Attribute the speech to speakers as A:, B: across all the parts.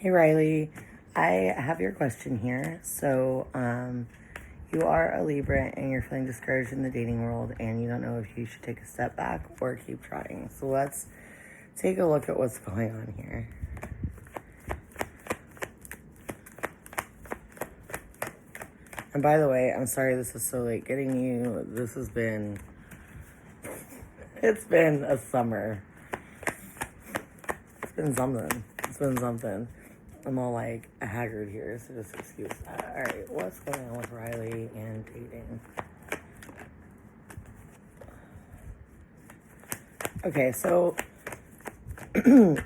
A: Hey Rileigh, I have your question here. You are a Libra and you're feeling discouraged in the dating world and you don't know if you should take a step back or keep trying. So let's take a look at what's going on here. And by the way, I'm sorry this is so late getting you. It's been a summer. It's been something. I'm all like haggard here, so just excuse that. All right, what's going on with Rileigh and dating? Okay, so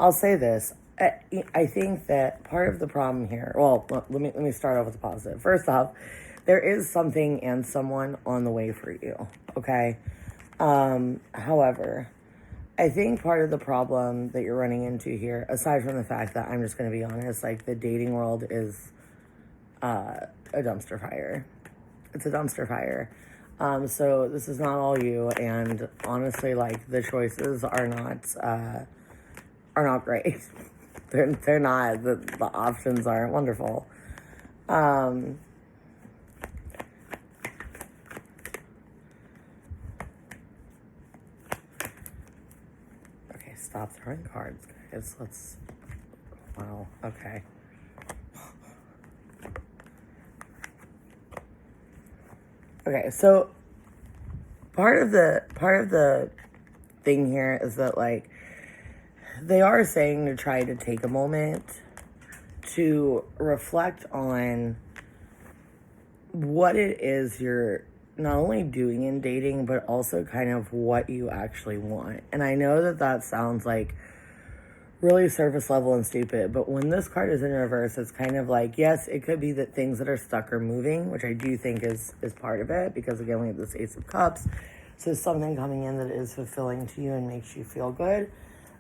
A: I'll say this. I think that part of the problem here. Well, let me start off with the positive. First off, there is something and someone on the way for you. Okay. However, I think part of the problem that you're running into here, aside from the fact that I'm just going to be honest, like the dating world is a dumpster fire. It's a dumpster fire. So this is not all you, and honestly, like the choices are not great. they're not. The options aren't wonderful. Stop throwing cards, guys. Wow, okay. Okay, so part of the thing here is that, like, they are saying to try to take a moment to reflect on what it is you're not only doing in dating, but also kind of what you actually want. And I know that sounds like really surface level and stupid, but when this card is in reverse, it's kind of like, yes, it could be that things that are stuck are moving, which I do think is part of it, because again, we have this Ace of Cups. So something coming in that is fulfilling to you and makes you feel good,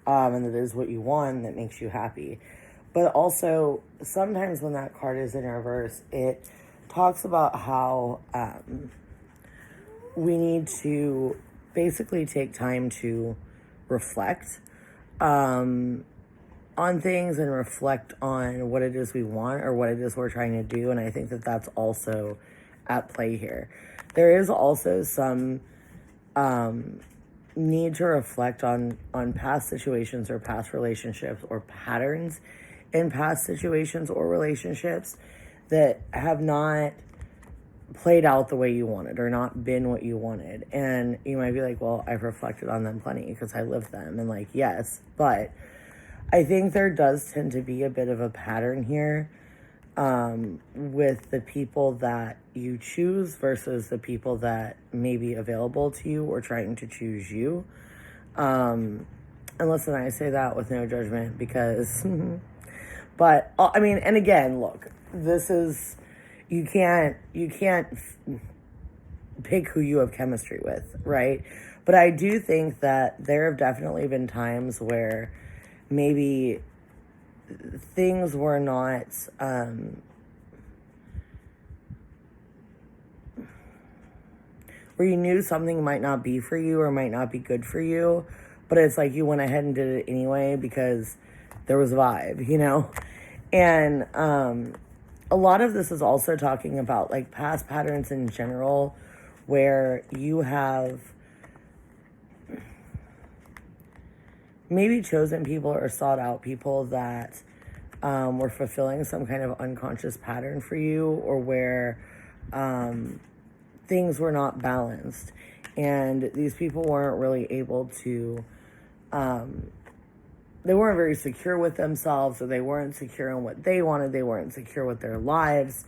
A: and that is what you want, that makes you happy. But also, sometimes when that card is in reverse, it talks about how we need to basically take time to reflect on things and reflect on what it is we want or what it is we're trying to do. And I think that that's also at play here. There is also some need to reflect on past situations or past relationships or patterns in past situations or relationships that have not played out the way you wanted or not been what you wanted. And you might be like, well, I've reflected on them plenty because I lived them. And like, yes, but I think there does tend to be a bit of a pattern here with the people that you choose versus the people that may be available to you or trying to choose you. And listen, I say that with no judgment because, but I mean, and again, look, this is, you can't pick who you have chemistry with, right? But I do think that there have definitely been times where maybe things were not where you knew something might not be for you or might not be good for you, but it's like you went ahead and did it anyway because there was a vibe, you know? And a lot of this is also talking about like past patterns in general where you have maybe chosen people or sought out people that were fulfilling some kind of unconscious pattern for you, or where things were not balanced and these people weren't really able to they weren't very secure with themselves, or they weren't secure on what they wanted. They weren't secure with their lives.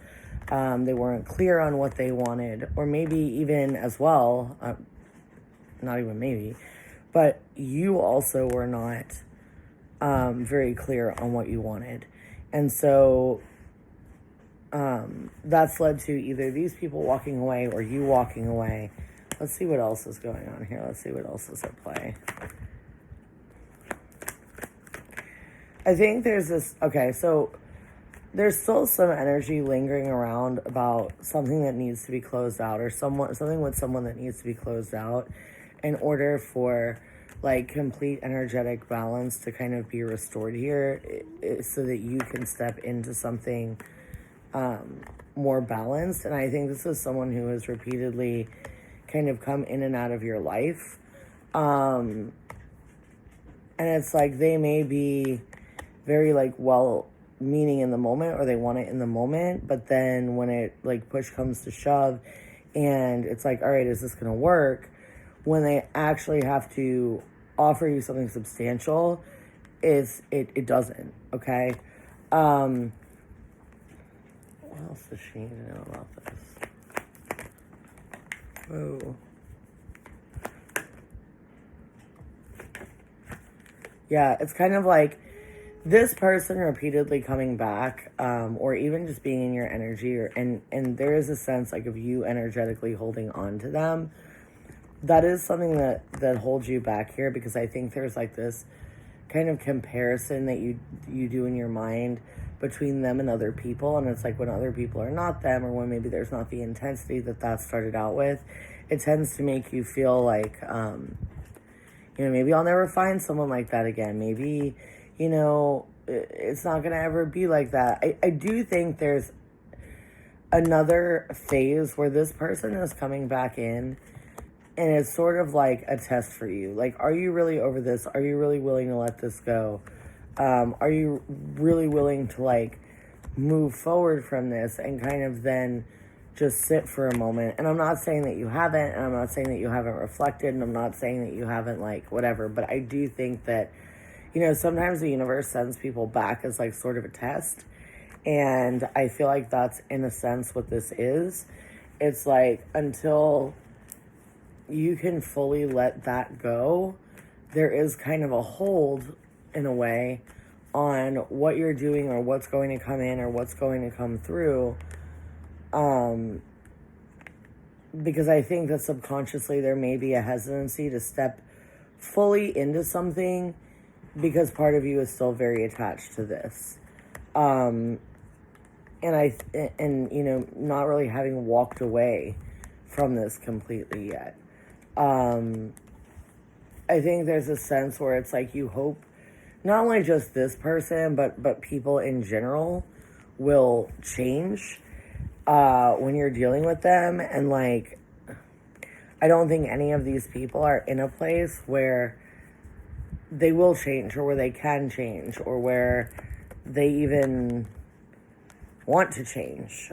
A: They weren't clear on what they wanted, or maybe even as well, not even maybe, but you also were not very clear on what you wanted. And so that's led to either these people walking away or you walking away. Let's see what else is going on here. Let's see what else is at play. I think there's this, okay, so there's still some energy lingering around about something that needs to be closed out, or something with someone that needs to be closed out in order for like complete energetic balance to kind of be restored here, so that you can step into something more balanced. And I think this is someone who has repeatedly kind of come in and out of your life. And it's like they may be very like well meaning in the moment, or they want it in the moment, but then when it like push comes to shove and it's like, all right, is this gonna work, when they actually have to offer you something substantial, it doesn't. Okay. What else does she need to know about this? Oh. Yeah, it's kind of like this person repeatedly coming back, or even just being in your energy, and there is a sense like of you energetically holding on to them. That is something that holds you back here, because I think there's like this kind of comparison that you do in your mind between them and other people, and it's like when other people are not them, or when maybe there's not the intensity that started out with, it tends to make you feel like, maybe I'll never find someone like that again. Maybe, it's not going to ever be like that. I do think there's another phase where this person is coming back in, and it's sort of like a test for you. Like, are you really over this? Are you really willing to let this go? Are you really willing to, like, move forward from this and kind of then just sit for a moment? And I'm not saying that you haven't, and I'm not saying that you haven't reflected, and I'm not saying that you haven't, like, whatever. But I do think that, sometimes the universe sends people back as, like, sort of a test. And I feel like that's, in a sense, what this is. It's like, until you can fully let that go, there is kind of a hold, in a way, on what you're doing, or what's going to come in, or what's going to come through. Because I think that subconsciously there may be a hesitancy to step fully into something, because part of you is still very attached to this. And not really having walked away from this completely yet. I think there's a sense where it's like you hope not only just this person, but people in general will change when you're dealing with them. And like, I don't think any of these people are in a place where they will change, or where they can change, or where they even want to change.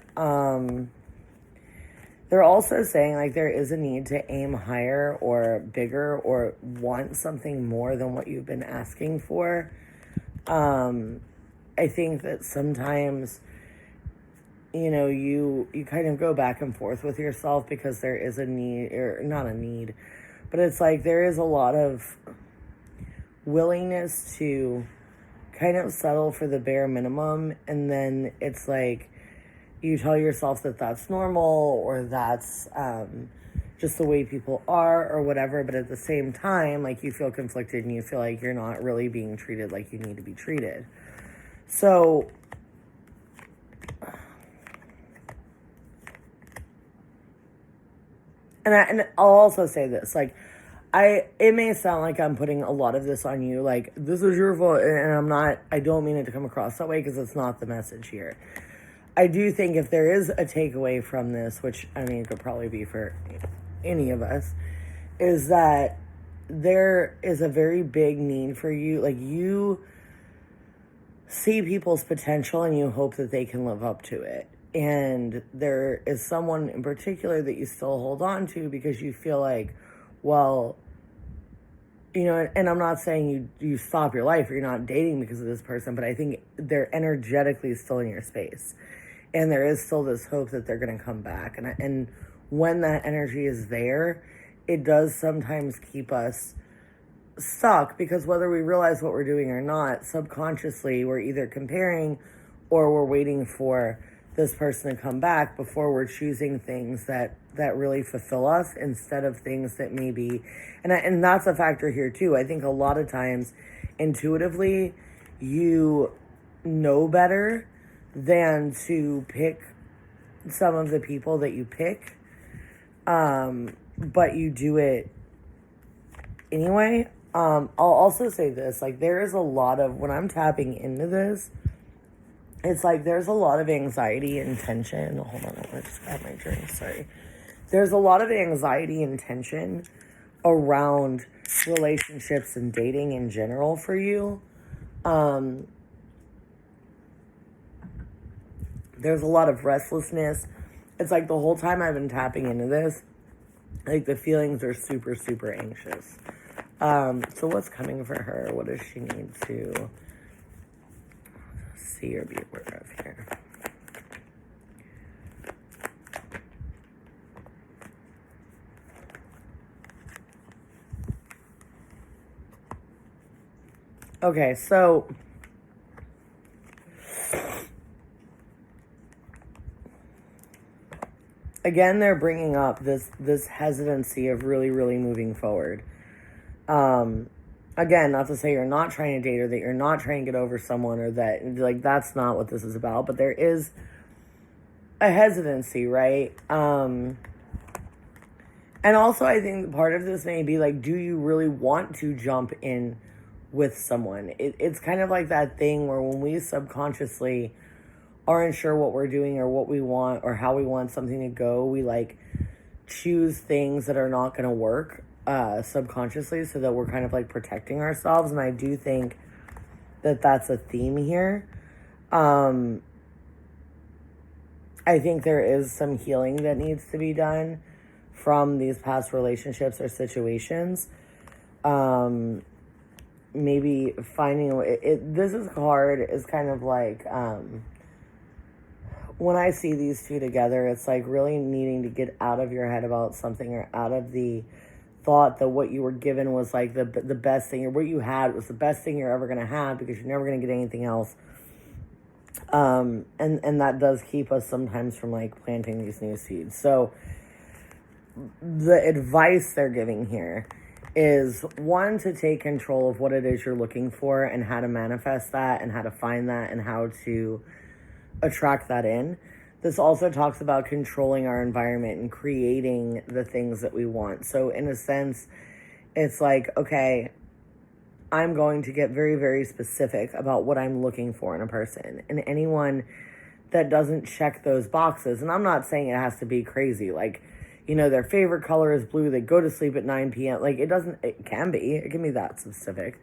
A: They're also saying, like, there is a need to aim higher or bigger, or want something more than what you've been asking for. I think that sometimes, you kind of go back and forth with yourself, because there is a need, or not a need, but it's like there is a lot of willingness to kind of settle for the bare minimum, and then it's like you tell yourself that that's normal, or that's just the way people are, or whatever, but at the same time, like, you feel conflicted, and you feel like you're not really being treated like you need to be treated. So and I'll also say this, like, it may sound like I'm putting a lot of this on you, like, this is your fault, and I don't mean it to come across that way, because it's not the message here. I do think if there is a takeaway from this, which, I mean, it could probably be for any of us, is that there is a very big need for you. Like, you see people's potential, and you hope that they can live up to it. And there is someone in particular that you still hold on to, because you feel like, well, and I'm not saying you stop your life, or you're not dating because of this person, but I think they're energetically still in your space. And there is still this hope that they're going to come back. And when that energy is there, it does sometimes keep us stuck, because whether we realize what we're doing or not, subconsciously we're either comparing, or we're waiting for this person to come back before we're choosing things that really fulfill us, instead of things that maybe, and that's a factor here too. I think a lot of times intuitively you know better than to pick some of the people that you pick, but you do it anyway. I'll also say this, like, there is a lot of, when I'm tapping into this, it's like there's a lot of anxiety and tension. Hold on, I just grab my drink, sorry. There's a lot of anxiety and tension around relationships and dating in general for you. There's a lot of restlessness. It's like the whole time I've been tapping into this, like the feelings are super, super anxious. So what's coming for her? What does she need to see or be aware of here? Okay, so again, they're bringing up this hesitancy of really, really moving forward. Again, not to say you're not trying to date or that you're not trying to get over someone or that, like, that's not what this is about, but there is a hesitancy, right? And also I think part of this may be like, do you really want to jump in with someone? It's kind of like that thing where when we subconsciously aren't sure what we're doing or what we want or how we want something to go, we like choose things that are not going to work subconsciously, so that we're kind of like protecting ourselves. And I do think that that's a theme here. I think there is some healing that needs to be done from these past relationships or situations. Maybe finding this is hard, is kind of like when I see these two together, it's like really needing to get out of your head about something, or out of the thought that what you were given was like the best thing, or what you had was the best thing you're ever going to have, because you're never going to get anything else. And that does keep us sometimes from like planting these new seeds. So the advice they're giving here is, one, to take control of what it is you're looking for and how to manifest that and how to find that and how to attract that in. This also talks about controlling our environment and creating the things that we want. So in a sense, it's like, okay, I'm going to get very, very specific about what I'm looking for in a person. And anyone that doesn't check those boxes, and I'm not saying it has to be crazy, like, you know, their favorite color is blue, they go to sleep at 9 p.m. Like, it can be that specific.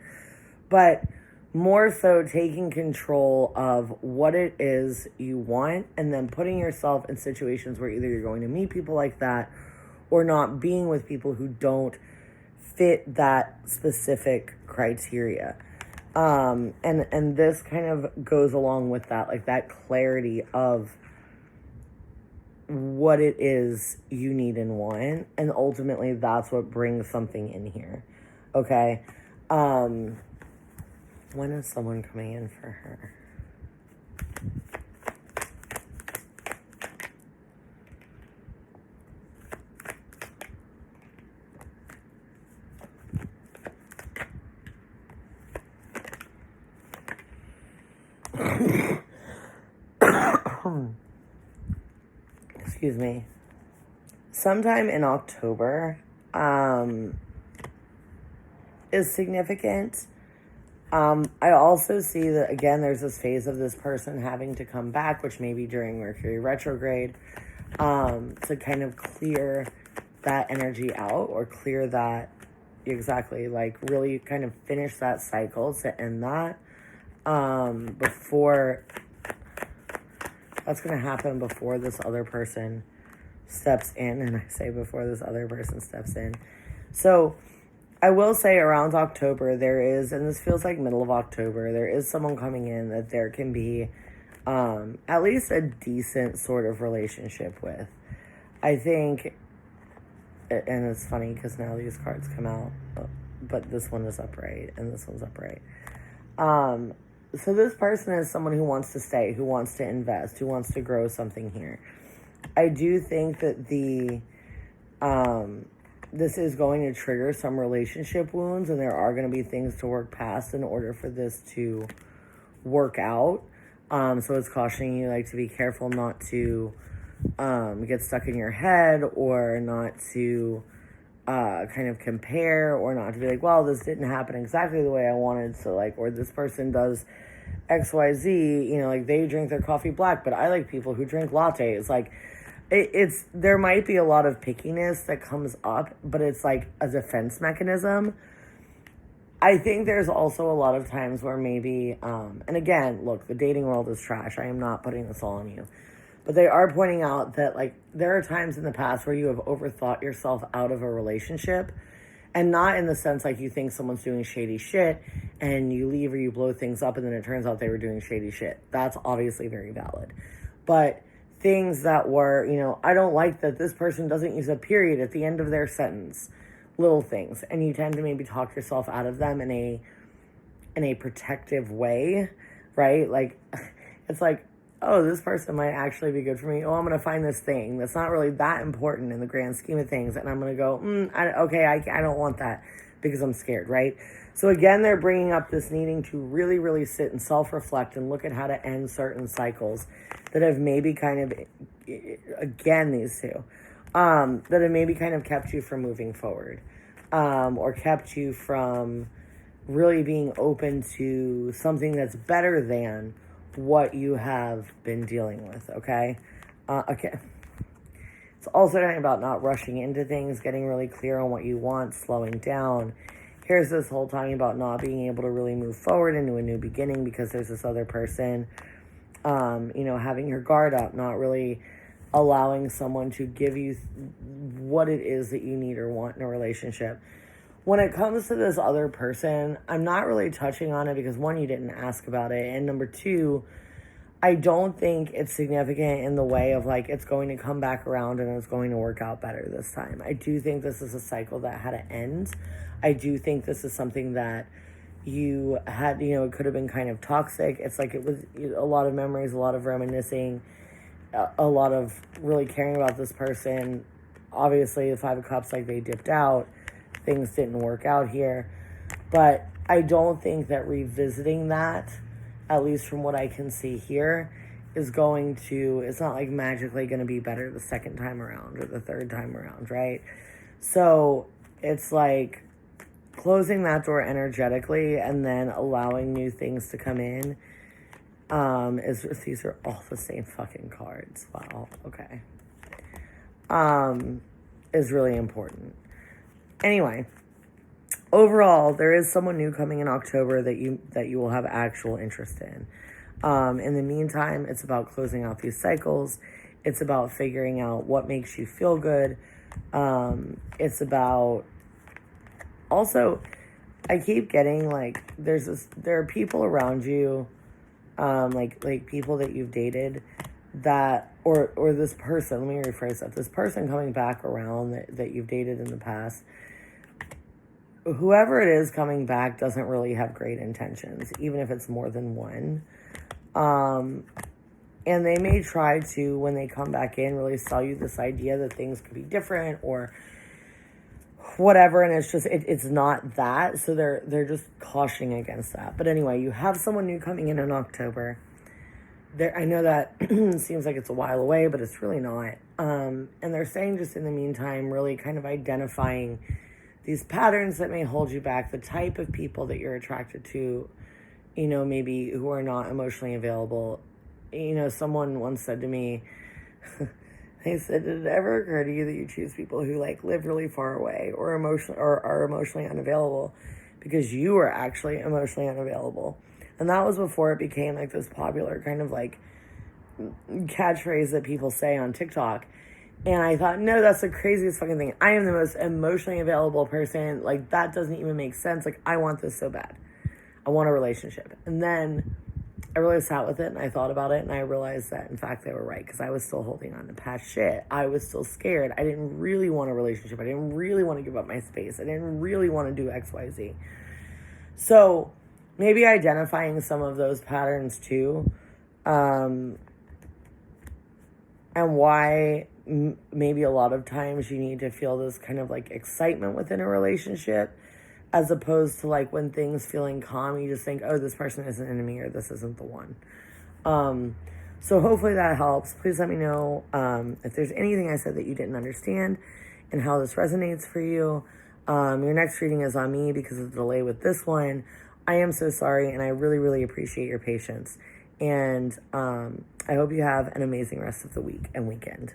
A: But more so taking control of what it is you want, and then putting yourself in situations where either you're going to meet people like that, or not being with people who don't fit that specific criteria. And this kind of goes along with that, like that clarity of what it is you need and want, and ultimately that's what brings something in here. Okay. When is someone coming in for her? Excuse me. Sometime in October is significant. I also see that, again, there's this phase of this person having to come back, which may be during Mercury retrograde, to kind of clear that energy out, or clear that, exactly, like really kind of finish that cycle, to end that, before, that's going to happen before this other person steps in. And I say before this other person steps in. So I will say around October there is, and this feels like middle of October, there is someone coming in that there can be at least a decent sort of relationship with. I think, and it's funny because now these cards come out, but this one is upright and this one's upright. So this person is someone who wants to stay, who wants to invest, who wants to grow something here. I do think that this is going to trigger some relationship wounds, and there are going to be things to work past in order for this to work out. So it's cautioning you, like, to be careful not to get stuck in your head, or not to kind of compare, or not to be like, well, this didn't happen exactly the way I wanted, so like, or this person does XYZ, you know, like they drink their coffee black, but I like people who drink lattes. Like, it's there might be a lot of pickiness that comes up, but it's like a defense mechanism. I think there's also a lot of times where maybe, and again, look, the dating world is trash. I am not putting this all on you. But they are pointing out that, like, there are times in the past where you have overthought yourself out of a relationship. And not in the sense like you think someone's doing shady shit and you leave or you blow things up and then it turns out they were doing shady shit. That's obviously very valid. But things that were, you know, I don't like that this person doesn't use a period at the end of their sentence. Little things. And you tend to maybe talk yourself out of them in a protective way, right? Like, it's like, oh, this person might actually be good for me. Oh, I'm going to find this thing that's not really that important in the grand scheme of things. And I'm going to go, I don't want that because I'm scared, right? So again, they're bringing up this needing to really, really sit and self-reflect and look at how to end certain cycles that have maybe kind of, again, these two, that have maybe kind of kept you from moving forward, or kept you from really being open to something that's better than what you have been dealing with, okay? Okay. It's also talking about not rushing into things, getting really clear on what you want, slowing down. Here's this whole talking about not being able to really move forward into a new beginning because there's this other person, you know, having your guard up, not really allowing someone to give you what it is that you need or want in a relationship. When it comes to this other person, I'm not really touching on it because, one, you didn't ask about it, and number two, I don't think it's significant in the way of, like, it's going to come back around and it's going to work out better this time. I do think this is a cycle that had to end. I do think this is something that you had, you know, it could have been kind of toxic. It's like it was a lot of memories, a lot of reminiscing, a lot of really caring about this person. Obviously, the Five of Cups, like, they dipped out. Things didn't work out here. But I don't think that revisiting that, at least from what I can see here, is going to, it's not like magically going to be better the second time around or the third time around, right? So it's like closing that door energetically and then allowing new things to come in. These are all the same fucking cards. Wow. Okay. Is really important. Anyway, overall, there is someone new coming in October that you will have actual interest in. In the meantime, it's about closing out these cycles. It's about figuring out what makes you feel good. It's about also, I keep getting like there are people around you, like people that you've dated that or this person. Let me rephrase that. This person coming back around that you've dated in the past. Whoever it is coming back doesn't really have great intentions, even if it's more than one. And they may try to, when they come back in, really sell you this idea that things could be different or whatever, and it's just, it's not that, so they're just cautioning against that. But anyway, you have someone new coming in October. I know that seems like it's a while away, but it's really not. And they're saying just in the meantime, really kind of identifying these patterns that may hold you back, the type of people that you're attracted to, you know, maybe who are not emotionally available. You know, someone once said to me, they said, did it ever occur to you that you choose people who like live really far away or are emotionally unavailable because you are actually emotionally unavailable? And that was before it became like this popular kind of like catchphrase that people say on TikTok. And I thought, no, that's the craziest fucking thing. I am the most emotionally available person. Like, that doesn't even make sense. Like, I want this so bad. I want a relationship. And then I really sat with it and I thought about it and I realized that, in fact, they were right because I was still holding on to past shit. I was still scared. I didn't really want a relationship. I didn't really want to give up my space. I didn't really want to do X, Y, Z. So maybe identifying some of those patterns too, and why maybe a lot of times you need to feel this kind of like excitement within a relationship, as opposed to like when things feeling calm, you just think, oh, this person isn't into me or this isn't the one. So hopefully that helps. Please let me know if there's anything I said that you didn't understand. and how this resonates for you. Your next reading is on me because of the delay with this one. I am so sorry, and I really, really appreciate your patience. And I hope you have an amazing rest of the week and weekend.